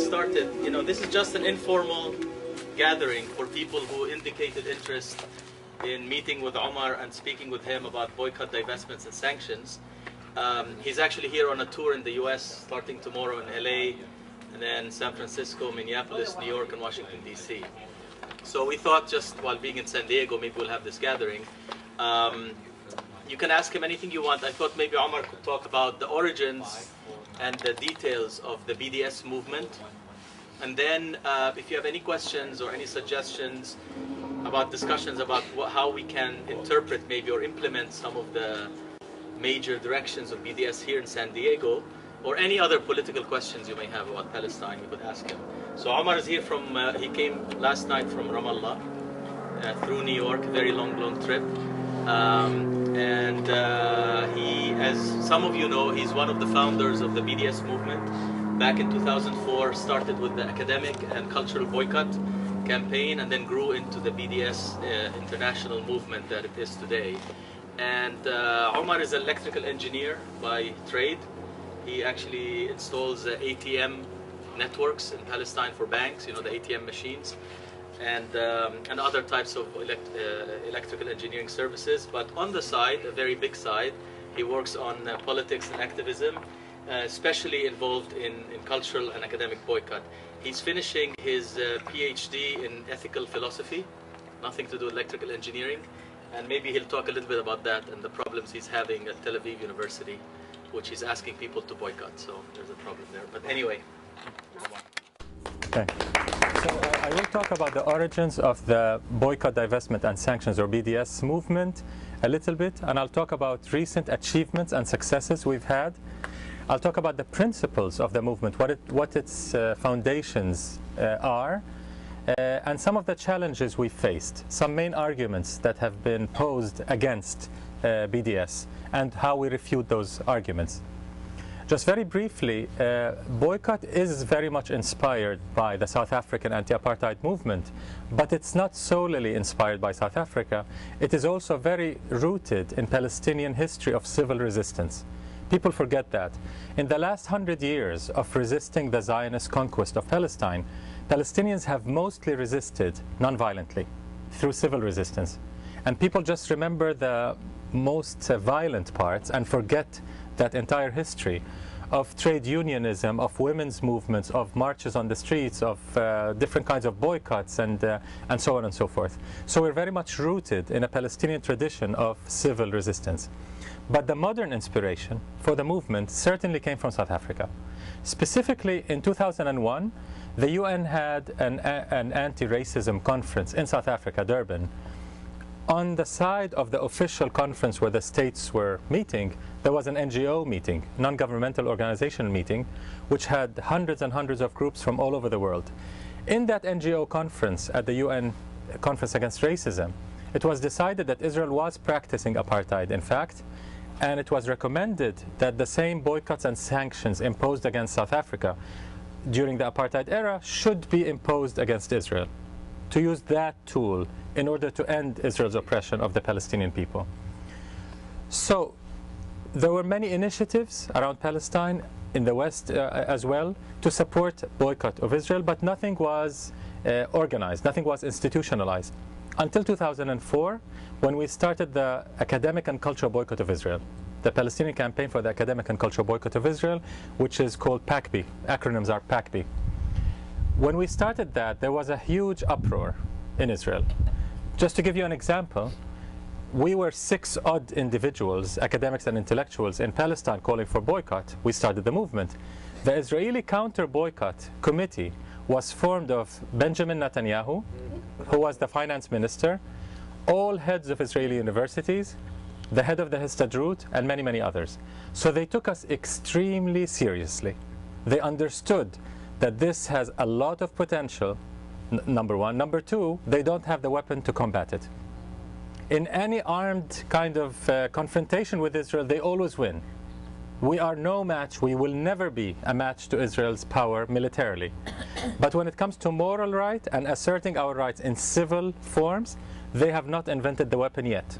started, this is just an informal gathering for people who indicated interest in meeting with Omar and speaking with him about boycott, divestments, and sanctions. He's actually here on a tour in the US, starting tomorrow in LA, and then San Francisco, Minneapolis, New York, and Washington, D.C. So we thought just while being in San Diego, maybe we'll have this gathering. You can ask him anything you want. I thought maybe Omar could talk about the origins and the details of the BDS movement. And then if you have any questions or any suggestions about discussions about how we can interpret maybe or implement some of the major directions of BDS here in San Diego, or any other political questions you may have about Palestine, you could ask him. So Omar is here from, he came last night from Ramallah through New York, a very long trip. He, as some of you know, he's one of the founders of the BDS movement. Back in 2004, started with the academic and cultural boycott campaign, and then grew into the BDS international movement that it is today. And Omar is an electrical engineer by trade. He actually installs ATM networks in Palestine for banks, the ATM machines, and other types of electrical engineering services. But on the side, a very big side, he works on politics and activism, especially involved in cultural and academic boycott. He's finishing his PhD in ethical philosophy, nothing to do with electrical engineering, and maybe he'll talk a little bit about that and the problems he's having at Tel Aviv University, which he's asking people to boycott. So there's a problem there. But anyway. Okay. So I will talk about the origins of the boycott, divestment, and sanctions, or BDS movement a little bit, and I'll talk about recent achievements and successes we've had. I'll talk about the principles of the movement, what its foundations are, and some of the challenges we faced, some main arguments that have been posed against BDS, and how we refute those arguments. Just very briefly, boycott is very much inspired by the South African anti-apartheid movement, but it's not solely inspired by South Africa. It is also very rooted in Palestinian history of civil resistance. People forget that. In the last 100 years of resisting the Zionist conquest of Palestine, Palestinians have mostly resisted non-violently through civil resistance. And people just remember the most violent parts and forget that entire history of trade unionism, of women's movements, of marches on the streets, of different kinds of boycotts, and so on and so forth. So we're very much rooted in a Palestinian tradition of civil resistance. But the modern inspiration for the movement certainly came from South Africa. Specifically, in 2001, the UN had an anti-racism conference in South Africa, Durban. On the side of the official conference where the states were meeting, there was an NGO meeting, non-governmental organization meeting, which had hundreds and hundreds of groups from all over the world. In that NGO conference, at the UN Conference Against Racism, it was decided that Israel was practicing apartheid, in fact, and it was recommended that the same boycotts and sanctions imposed against South Africa during the apartheid era should be imposed against Israel, to use that tool in order to end Israel's oppression of the Palestinian people. So there were many initiatives around Palestine, in the West as well, to support boycott of Israel, but nothing was organized, nothing was institutionalized. Until 2004, when we started the academic and cultural boycott of Israel, the Palestinian Campaign for the Academic and Cultural Boycott of Israel, which is called PACB. Acronyms are PACB. When we started that, there was a huge uproar in Israel. Just to give you an example, we were 6 odd individuals, academics and intellectuals, in Palestine calling for boycott. We started the movement. The Israeli counter-boycott committee was formed of Benjamin Netanyahu, who was the finance minister, all heads of Israeli universities, the head of the Histadrut, and many, many others. So they took us extremely seriously. They understood that this has a lot of potential, number one. Number two, they don't have the weapon to combat it. In any armed kind of confrontation with Israel, they always win. We are no match, we will never be a match to Israel's power militarily. But when it comes to moral right and asserting our rights in civil forms, they have not invented the weapon yet,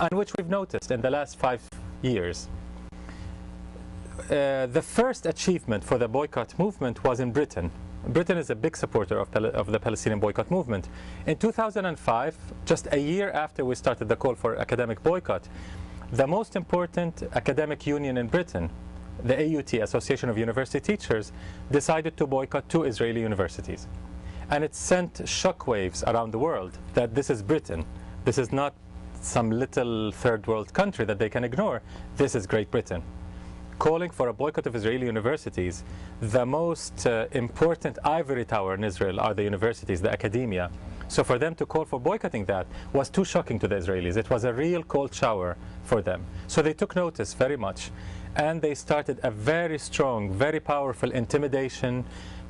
and which we've noticed in the last 5 years. the first achievement for the boycott movement was in Britain. Britain is a big supporter of the Palestinian boycott movement. In 2005, just a year after we started the call for academic boycott, the most important academic union in Britain, the AUT, Association of University Teachers, decided to boycott 2 Israeli universities. And it sent shockwaves around the world that this is Britain. This is not some little third world country that they can ignore. This is Great Britain. Calling for a boycott of Israeli universities, the most important ivory tower in Israel are the universities, the academia. So for them to call for boycotting that was too shocking to the Israelis. It was a real cold shower for them. So they took notice very much, and they started a very strong, very powerful intimidation,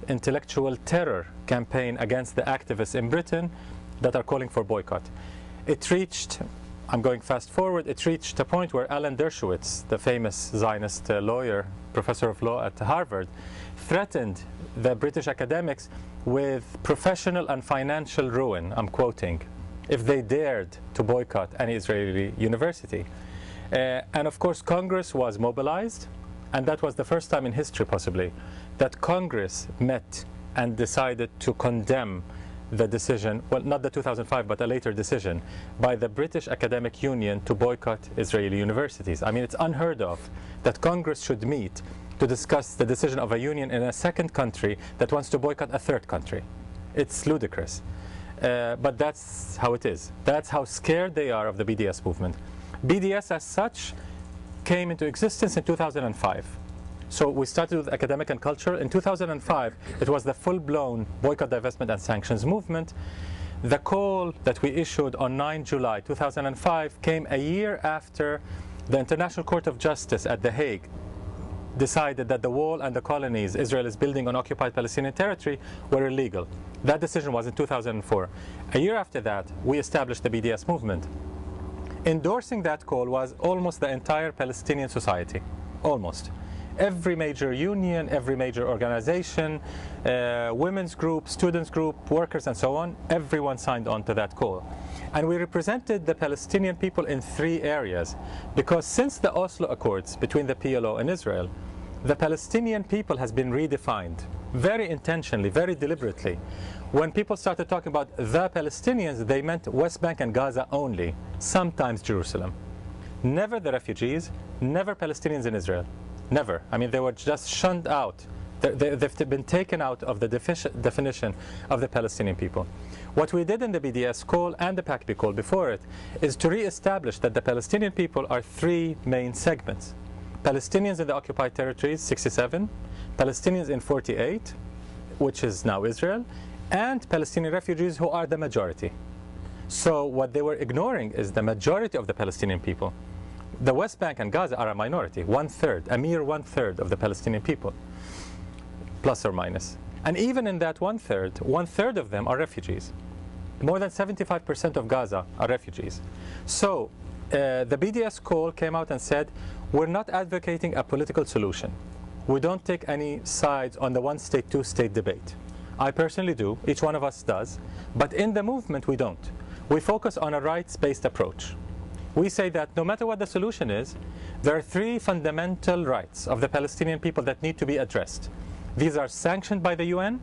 intellectual terror campaign against the activists in Britain that are calling for boycott. It reached, I'm going fast forward, it reached a point where Alan Dershowitz, the famous Zionist lawyer, professor of law at Harvard, threatened the British academics with professional and financial ruin, I'm quoting, if they dared to boycott any Israeli university. And of course, Congress was mobilized, and that was the first time in history, possibly, that Congress met and decided to condemn the decision, well, not the 2005, but a later decision, by the British Academic Union to boycott Israeli universities. I mean, it's unheard of that Congress should meet to discuss the decision of a union in a second country that wants to boycott a third country. It's ludicrous. But that's how it is. That's how scared they are of the BDS movement. BDS as such came into existence in 2005. So we started with academic and cultural. In 2005, it was the full-blown boycott, divestment, and sanctions movement. The call that we issued on 9 July 2005 came a year after the International Court of Justice at The Hague decided that the wall and the colonies Israel is building on occupied Palestinian territory were illegal. That decision was in 2004. A year after that, we established the BDS movement. Endorsing that call was almost the entire Palestinian society, almost. Every major union, every major organization, women's group, students group, workers, and so on, everyone signed on to that call. And we represented the Palestinian people in 3 areas, because since the Oslo Accords between the PLO and Israel, the Palestinian people has been redefined very intentionally, very deliberately. When people started talking about the Palestinians, they meant West Bank and Gaza only, sometimes Jerusalem. Never the refugees, never Palestinians in Israel. Never. I mean, they were just shunned out. They've been taken out of the definition of the Palestinian people. What we did in the BDS call and the PACB call before it is to re-establish that the Palestinian people are 3 main segments. Palestinians in the occupied territories, 67, Palestinians in 48, which is now Israel, and Palestinian refugees who are the majority. So what they were ignoring is the majority of the Palestinian people. The West Bank and Gaza are a minority, 1/3, a mere 1/3 of the Palestinian people, plus or minus. And even in that 1/3, 1/3 of them are refugees. More than 75% of Gaza are refugees. So the BDS call came out and said, we're not advocating a political solution. We don't take any sides on the one-state, two-state debate. I personally do, each one of us does, but in the movement we don't. We focus on a rights-based approach. We say that no matter what the solution is, there are 3 fundamental rights of the Palestinian people that need to be addressed. These are sanctioned by the UN.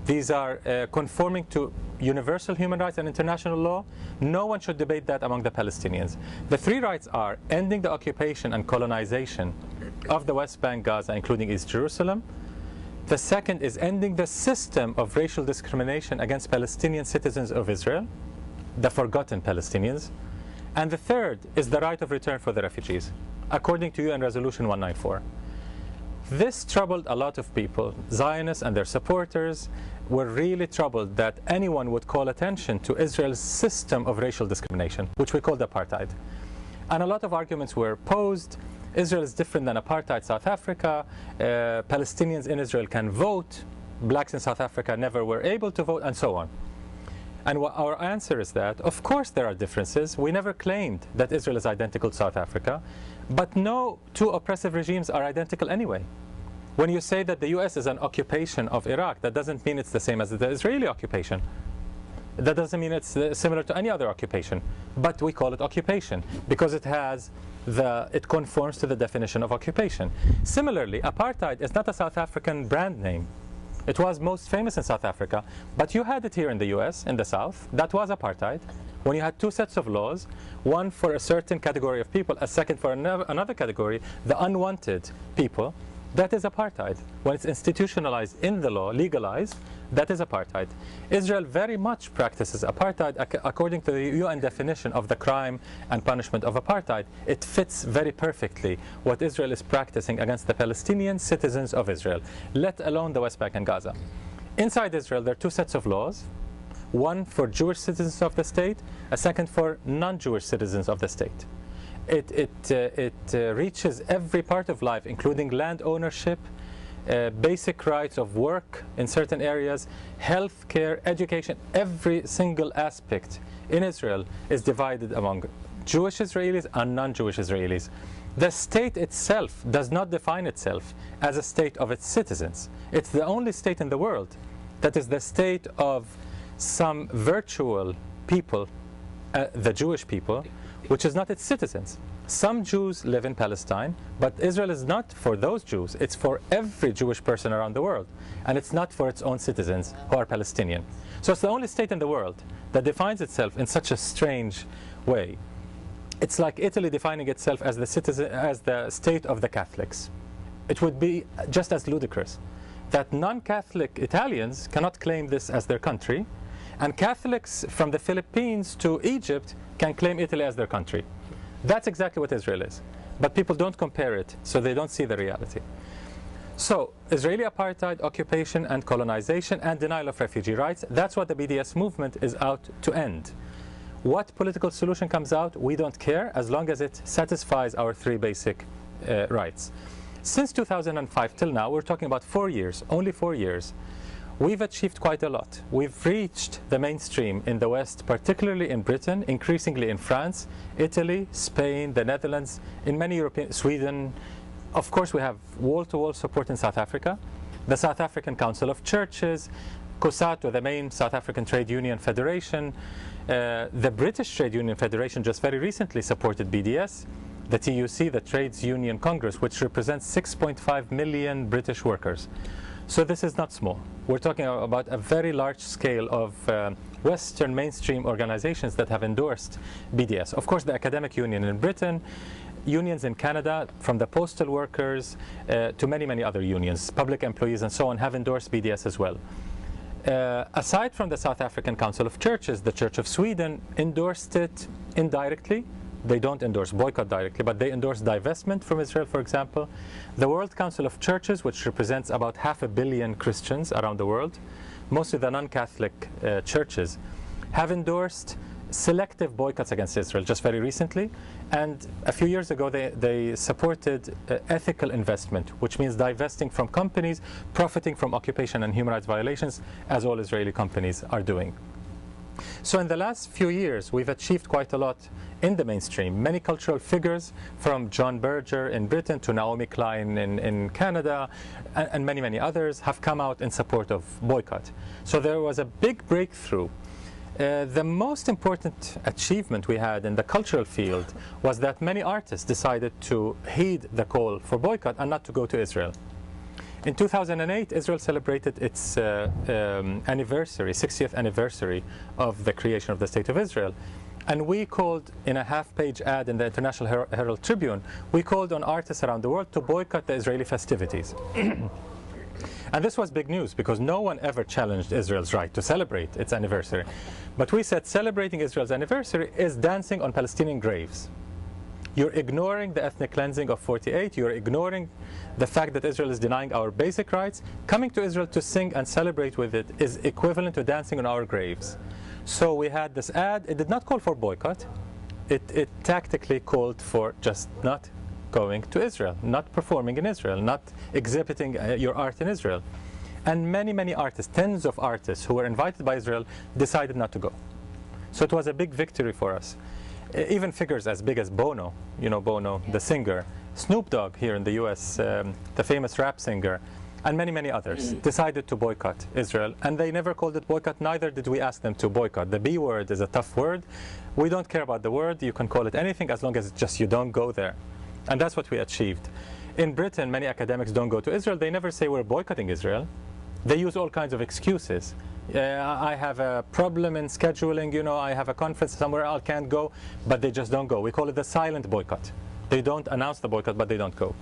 These are conforming to universal human rights and international law. No one should debate that among the Palestinians. The 3 rights are ending the occupation and colonization of the West Bank, Gaza, including East Jerusalem. The second is ending the system of racial discrimination against Palestinian citizens of Israel, the forgotten Palestinians. And the third is the right of return for the refugees, according to UN Resolution 194. This troubled a lot of people. Zionists and their supporters were really troubled that anyone would call attention to Israel's system of racial discrimination, which we called apartheid. And a lot of arguments were posed. Israel is different than apartheid South Africa. Palestinians in Israel can vote. Blacks in South Africa never were able to vote, and so on. And our answer is that, of course there are differences. We never claimed that Israel is identical to South Africa, but no 2 oppressive regimes are identical anyway. When you say that the US is an occupation of Iraq, that doesn't mean it's the same as the Israeli occupation. That doesn't mean it's similar to any other occupation, but we call it occupation because it conforms to the definition of occupation. Similarly, apartheid is not a South African brand name. It was most famous in South Africa, but you had it here in the US, in the South. That was apartheid, when you had two sets of laws, one for a certain category of people, a second for another category, the unwanted people. That is apartheid. When it's institutionalized in the law, legalized, that is apartheid. Israel very much practices apartheid according to the UN definition of the crime and punishment of apartheid. It fits very perfectly what Israel is practicing against the Palestinian citizens of Israel, let alone the West Bank and Gaza. Inside Israel, there are two sets of laws, one for Jewish citizens of the state, a second for non-Jewish citizens of the state. It reaches every part of life, including land ownership, basic rights of work in certain areas, health care, education. Every single aspect in Israel is divided among Jewish Israelis and non-Jewish Israelis. The state itself does not define itself as a state of its citizens. It's the only state in the world that is the state of some virtual people, the Jewish people, which is not its citizens. Some Jews live in Palestine, but Israel is not for those Jews. It's for every Jewish person around the world. And it's not for its own citizens who are Palestinian. So it's the only state in the world that defines itself in such a strange way. It's like Italy defining itself as the state of the Catholics. It would be just as ludicrous that non-Catholic Italians cannot claim this as their country, and Catholics from the Philippines to Egypt can claim Italy as their country. That's exactly what Israel is. But people don't compare it, so they don't see the reality. So, Israeli apartheid, occupation and colonization and denial of refugee rights, that's what the BDS movement is out to end. What political solution comes out, we don't care, as long as it satisfies our three basic rights. Since 2005 till now, we're talking about 4 years, only 4 years. We've achieved quite a lot. We've reached the mainstream in the West, particularly in Britain, increasingly in France, Italy, Spain, the Netherlands, in many European, Sweden. Of course, we have wall-to-wall support in South Africa. The South African Council of Churches, COSATU, the main South African Trade Union Federation, the British Trade Union Federation just very recently supported BDS, the TUC, the Trades Union Congress, which represents 6.5 million British workers. So this is not small. We're talking about a very large scale of Western mainstream organizations that have endorsed BDS. Of course, the Academic Union in Britain, unions in Canada, from the postal workers to many, many other unions, public employees and so on, have endorsed BDS as well. Aside from the South African Council of Churches, the Church of Sweden endorsed it indirectly. They don't endorse boycott directly, but they endorse divestment from Israel, for example. The World Council of Churches, which represents about 500 million Christians around the world, mostly the non-Catholic churches, have endorsed selective boycotts against Israel just very recently. And a few years ago, they supported ethical investment, which means divesting from companies profiting from occupation and human rights violations, as all Israeli companies are doing. So in the last few years, we've achieved quite a lot in the mainstream. Many cultural figures, from John Berger in Britain to Naomi Klein in Canada, and many, many others, have come out in support of boycott. So there was a big breakthrough. The most important achievement we had in the cultural field was that many artists decided to heed the call for boycott and not to go to Israel. In 2008, Israel celebrated its anniversary, 60th anniversary of the creation of the State of Israel. And we called, in a half-page ad in the International Herald Tribune, we called on artists around the world to boycott the Israeli festivities. And this was big news, because no one ever challenged Israel's right to celebrate its anniversary. But we said celebrating Israel's anniversary is dancing on Palestinian graves. You're ignoring the ethnic cleansing of 48. You're ignoring the fact that Israel is denying our basic rights. Coming to Israel to sing and celebrate with it is equivalent to dancing on our graves. So we had this ad. It did not call for boycott. It tactically called for just not going to Israel, not performing in Israel, not exhibiting your art in Israel. And many, many artists, tens of artists who were invited by Israel, decided not to go. So it was a big victory for us. Even figures as big as Bono, you know Bono, the singer, Snoop Dogg here in the US, the famous rap singer, and many, many others decided to boycott Israel. And they never called it boycott, neither did we ask them to boycott. The B word is a tough word. We don't care about the word. You can call it anything as long as it's just you don't go there. And that's what we achieved. In Britain, many academics don't go to Israel. They never say we're boycotting Israel. They use all kinds of excuses. I have a problem in scheduling, you know, I have a conference somewhere, I can't go, but they just don't go. We call it the silent boycott. They don't announce the boycott, but they don't go.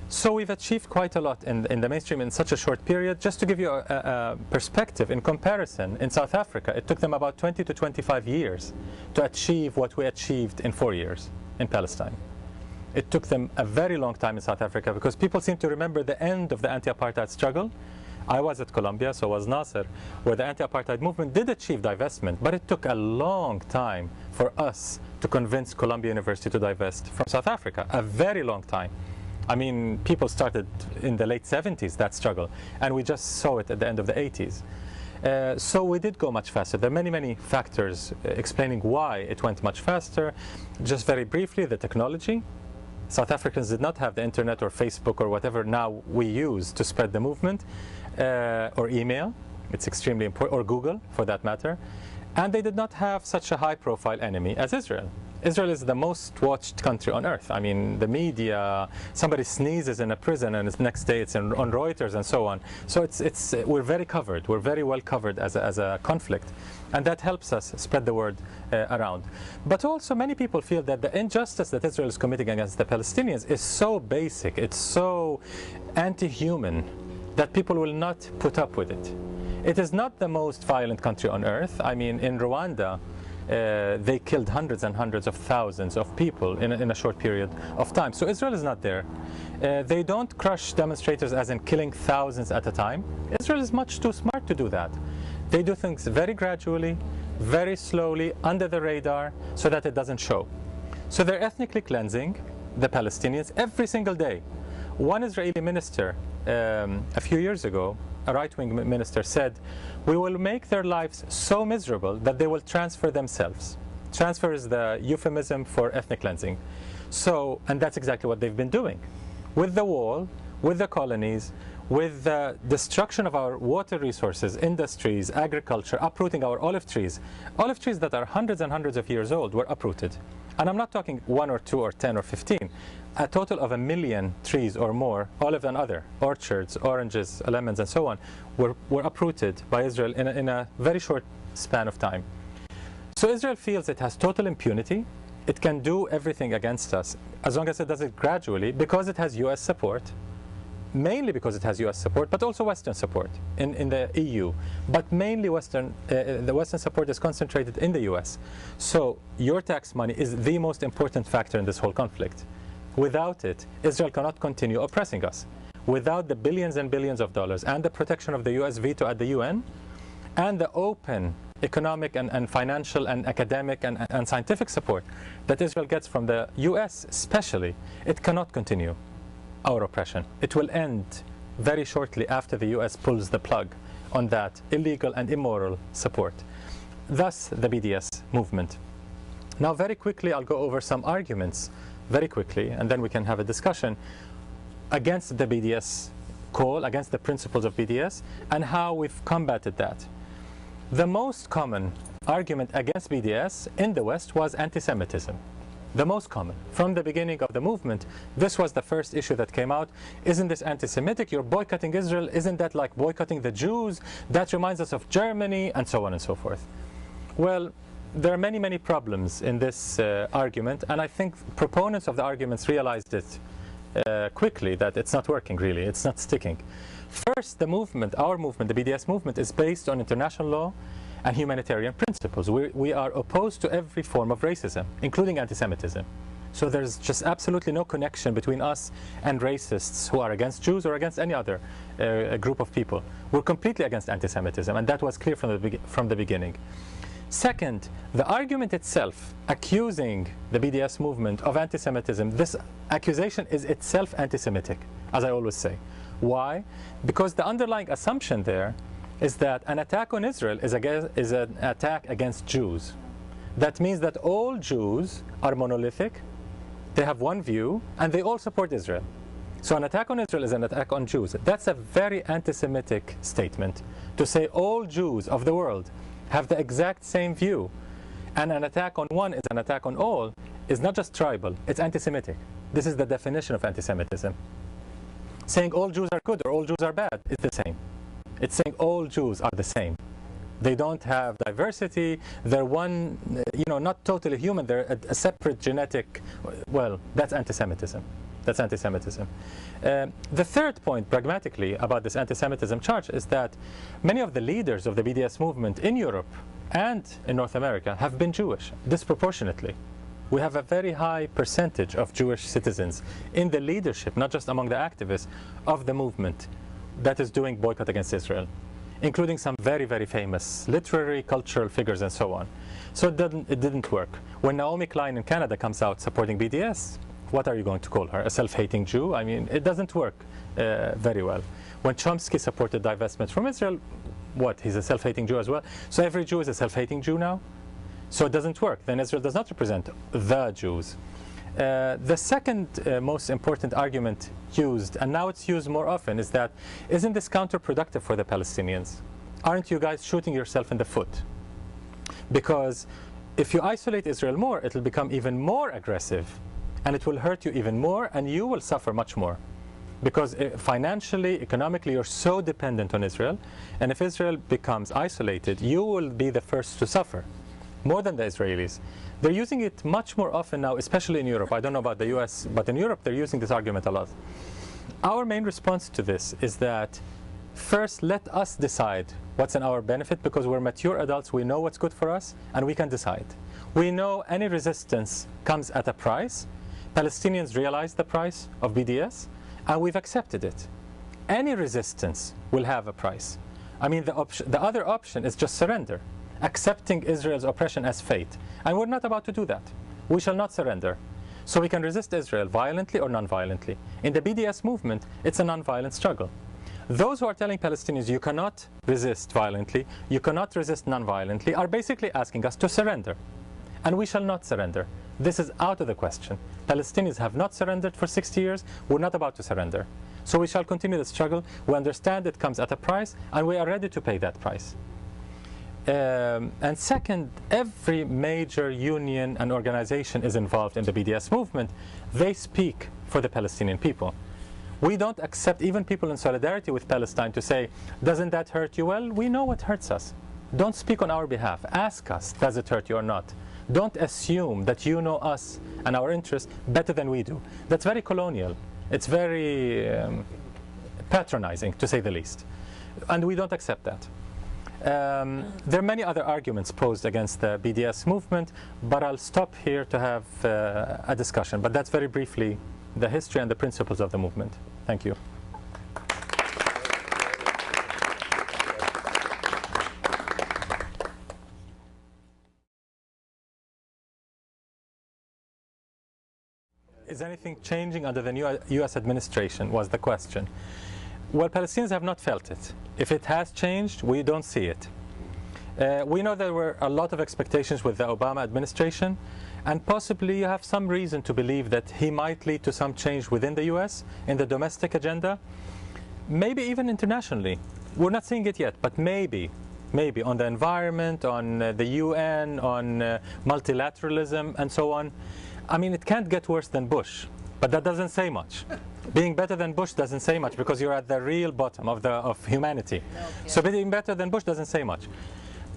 So we've achieved quite a lot in the mainstream in such a short period. Just to give you a perspective, in comparison, in South Africa, it took them about 20 to 25 years to achieve what we achieved in 4 years in Palestine. It took them a very long time in South Africa because people seem to remember the end of the anti-apartheid struggle. I was at Columbia, so was Nasser, where the anti-apartheid movement did achieve divestment, but it took a long time for us to convince Columbia University to divest from South Africa, a very long time. I mean, people started in the late 70s, that struggle, and we just saw it at the end of the 80s. So we did go much faster. There are many, many factors explaining why it went much faster. Just very briefly, the technology. South Africans did not have the internet or Facebook or whatever now we use to spread the movement, or email. It's extremely important, or Google for that matter. And they did not have such a high-profile enemy as Israel. Israel is the most watched country on earth. I mean, the media, somebody sneezes in a prison and the next day it's on Reuters and so on. So we're very covered. We're very well covered as a conflict. And that helps us spread the word around. But also many people feel that the injustice that Israel is committing against the Palestinians is so basic, it's so anti-human that people will not put up with it. It is not the most violent country on earth. I mean, in Rwanda, they killed hundreds and hundreds of thousands of people in a short period of time. So Israel is not there. They don't crush demonstrators as in killing thousands at a time. Israel is much too smart to do that. They do things very gradually, very slowly, under the radar, so that it doesn't show. So they're ethnically cleansing the Palestinians every single day. One Israeli minister a few years ago, a right-wing minister, said, we will make their lives so miserable that they will transfer themselves. Transfer is the euphemism for ethnic cleansing. So, and that's exactly what they've been doing. With the wall, with the colonies, with the destruction of our water resources, industries, agriculture, uprooting our olive trees. Olive trees that are hundreds and hundreds of years old were uprooted. And I'm not talking 1 or 2 or 10 or 15. A total of 1 million trees or more, olive and other, orchards, oranges, lemons, and so on, were uprooted by Israel in a very short span of time. So Israel feels it has total impunity. It can do everything against us as long as it does it gradually, because it has US support, mainly because it has US support, but also Western support in the EU. But mainly the Western support is concentrated in the US. So your tax money is the most important factor in this whole conflict. Without it, Israel cannot continue oppressing us. Without the billions and billions of dollars and the protection of the US veto at the UN and the open economic and financial and academic and scientific support that Israel gets from the US especially, it cannot continue our oppression. It will end very shortly after the US pulls the plug on that illegal and immoral support. Thus, the BDS movement. Now, very quickly, I'll go over some arguments, very quickly, and then we can have a discussion against the BDS call, against the principles of BDS, and how we've combated that. The most common argument against BDS in the West was anti-Semitism. The most common. From the beginning of the movement, this was the first issue that came out. Isn't this anti-Semitic? You're boycotting Israel. Isn't that like boycotting the Jews? That reminds us of Germany, and so on and so forth. Well, there are many, many problems in this argument, and I think proponents of the arguments realized it quickly, that it's not working really, it's not sticking. First, the movement, our movement, the BDS movement, is based on international law and humanitarian principles. We are opposed to every form of racism, including anti-Semitism. So there's just absolutely no connection between us and racists who are against Jews or against any other group of people. We're completely against anti-Semitism, and that was clear from the beginning. Second, the argument itself, accusing the BDS movement of anti-Semitism, this accusation is itself anti-Semitic, as I always say. Why? Because the underlying assumption there is that an attack on Israel is an attack against Jews. That means that all Jews are monolithic, they have one view, and they all support Israel. So an attack on Israel is an attack on Jews. That's a very anti-Semitic statement, to say all Jews of the world have the exact same view, and an attack on one is an attack on all, is not just tribal, it's anti-Semitic. This is the definition of anti-Semitism. Saying all Jews are good or all Jews are bad is the same. It's saying all Jews are the same. They don't have diversity. They're one, not totally human. They're a separate genetic. Well, that's anti-Semitism. That's anti-Semitism. The third point, pragmatically, about this anti-Semitism charge is that many of the leaders of the BDS movement in Europe and in North America have been Jewish, disproportionately. We have a very high percentage of Jewish citizens in the leadership, not just among the activists, of the movement that is doing boycott against Israel, including some very, very famous literary, cultural figures and so on. So it didn't work. When Naomi Klein in Canada comes out supporting BDS, what are you going to call her? A self-hating Jew? I mean, it doesn't work very well. When Chomsky supported divestment from Israel, what? He's a self-hating Jew as well? So every Jew is a self-hating Jew now? So it doesn't work. Then Israel does not represent the Jews. The second most important argument used, and now it's used more often, is that isn't this counterproductive for the Palestinians? Aren't you guys shooting yourself in the foot? Because if you isolate Israel more, it'll become even more aggressive, and it will hurt you even more, and you will suffer much more. Because financially, economically, you're so dependent on Israel, and if Israel becomes isolated, you will be the first to suffer, more than the Israelis. They're using it much more often now, especially in Europe. I don't know about the US, but in Europe they're using this argument a lot. Our main response to this is that first, let us decide what's in our benefit, because we're mature adults, we know what's good for us, and we can decide. We know any resistance comes at a price. Palestinians realize the price of BDS, and we've accepted it. Any resistance will have a price. I mean, the other option is just surrender, accepting Israel's oppression as fate. And we're not about to do that. We shall not surrender. So we can resist Israel violently or non-violently. In the BDS movement, it's a non-violent struggle. Those who are telling Palestinians you cannot resist violently, you cannot resist non-violently, are basically asking us to surrender. And we shall not surrender. This is out of the question. Palestinians have not surrendered for 60 years. We're not about to surrender. So we shall continue the struggle. We understand it comes at a price, and we are ready to pay that price. And second, every major union and organization is involved in the BDS movement. They speak for the Palestinian people. We don't accept even people in solidarity with Palestine to say, doesn't that hurt you? Well, we know what hurts us. Don't speak on our behalf. Ask us, does it hurt you or not? Don't assume that you know us and our interests better than we do. That's very colonial. It's very patronizing, to say the least. And we don't accept that. There are many other arguments posed against the BDS movement, but I'll stop here to have a discussion. But that's very briefly the history and the principles of the movement. Thank you. Is anything changing under the new US administration, was the question. Well, Palestinians have not felt it. If it has changed, we don't see it. We know there were a lot of expectations with the Obama administration, and possibly you have some reason to believe that he might lead to some change within the US in the domestic agenda, maybe even internationally. We're not seeing it yet, but maybe on the environment, on the UN, on multilateralism, and so on. I mean, it can't get worse than Bush, but that doesn't say much. Being better than Bush doesn't say much, because you're at the real bottom of humanity. No, yeah. So being better than Bush doesn't say much.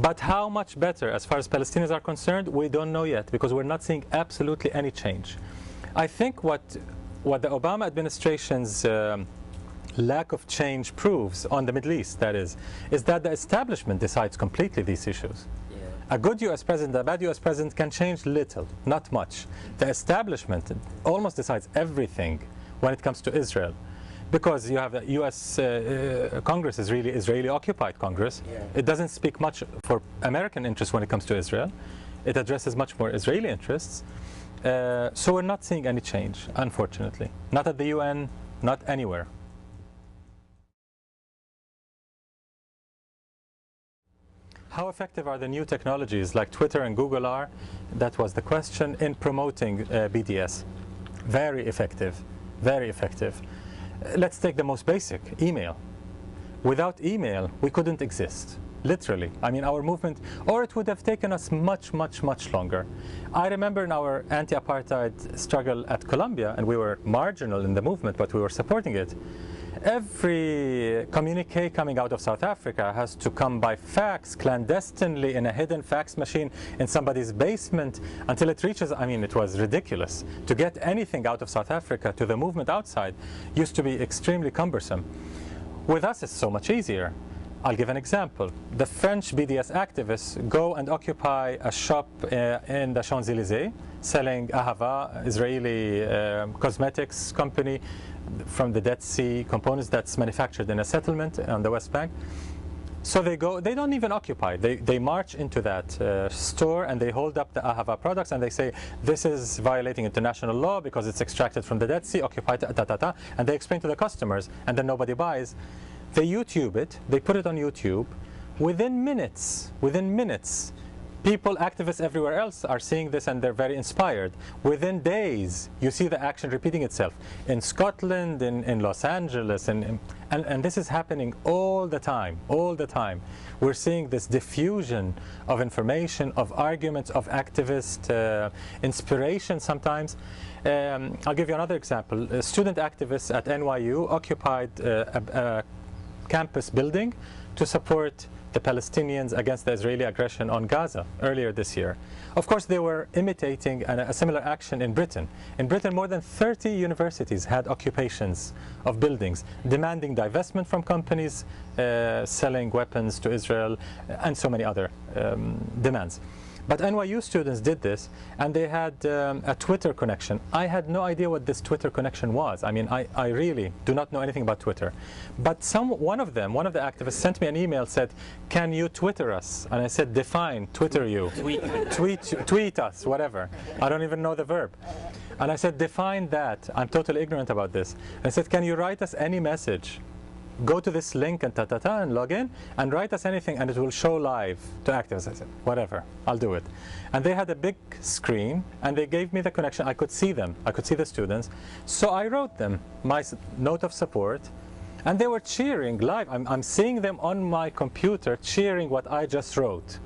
But how much better, as far as Palestinians are concerned, we don't know yet, because we're not seeing absolutely any change. I think what the Obama administration's lack of change proves on the Middle East, that is that the establishment decides completely these issues. A good US president, a bad US president can change little, not much. The establishment almost decides everything when it comes to Israel, because you have the US Congress is really Israeli-occupied Congress. Yeah. It doesn't speak much for American interests when it comes to Israel. It addresses much more Israeli interests. So we're not seeing any change, unfortunately. Not at the UN, not anywhere. How effective are the new technologies like Twitter and Google are? That was the question in promoting BDS. Very effective, very effective. Let's take the most basic, email. Without email, we couldn't exist. Literally. I mean, our movement, or it would have taken us much, much, much longer. I remember in our anti-apartheid struggle at Columbia, and we were marginal in the movement, but we were supporting it. Every communique coming out of South Africa has to come by fax, clandestinely, in a hidden fax machine in somebody's basement until it reaches, I mean, it was ridiculous. To get anything out of South Africa to the movement outside used to be extremely cumbersome. With us, it's so much easier. I'll give an example. The French BDS activists go and occupy a shop in the Champs-Élysées selling Ahava, Israeli cosmetics company from the Dead Sea, components that's manufactured in a settlement on the West Bank. So they go, they don't even occupy. They march into that store and they hold up the Ahava products and they say, this is violating international law because it's extracted from the Dead Sea, occupy, and they explain to the customers, and then nobody buys. They YouTube it, they put it on YouTube. Within minutes, people, activists everywhere else are seeing this and they're very inspired. Within days, you see the action repeating itself. In Scotland, in Los Angeles, and this is happening all the time, all the time. We're seeing this diffusion of information, of arguments, of activist inspiration sometimes. I'll give you another example. Student activists at NYU occupied a campus building to support the Palestinians against the Israeli aggression on Gaza earlier this year. Of course, they were imitating a similar action in Britain. In Britain, more than 30 universities had occupations of buildings, demanding divestment from companies selling weapons to Israel, and so many other demands. But NYU students did this, and they had a Twitter connection. I had no idea what this Twitter connection was. I mean, I really do not know anything about Twitter. But one of the activists sent me an email, said, can you Twitter us? And I said, define, Twitter you. Tweet us, whatever. I don't even know the verb. And I said, define that. I'm totally ignorant about this. And I said, can you write us any message? Go to this link and and log in and write us anything and it will show live to activists. I said, whatever, I'll do it. And they had a big screen and they gave me the connection. I could see them, I could see the students. So I wrote them my note of support and they were cheering live. I'm seeing them on my computer cheering what I just wrote.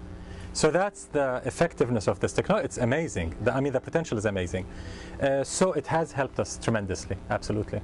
So that's the effectiveness of this technology. It's amazing. I mean, the potential is amazing. So it has helped us tremendously, absolutely.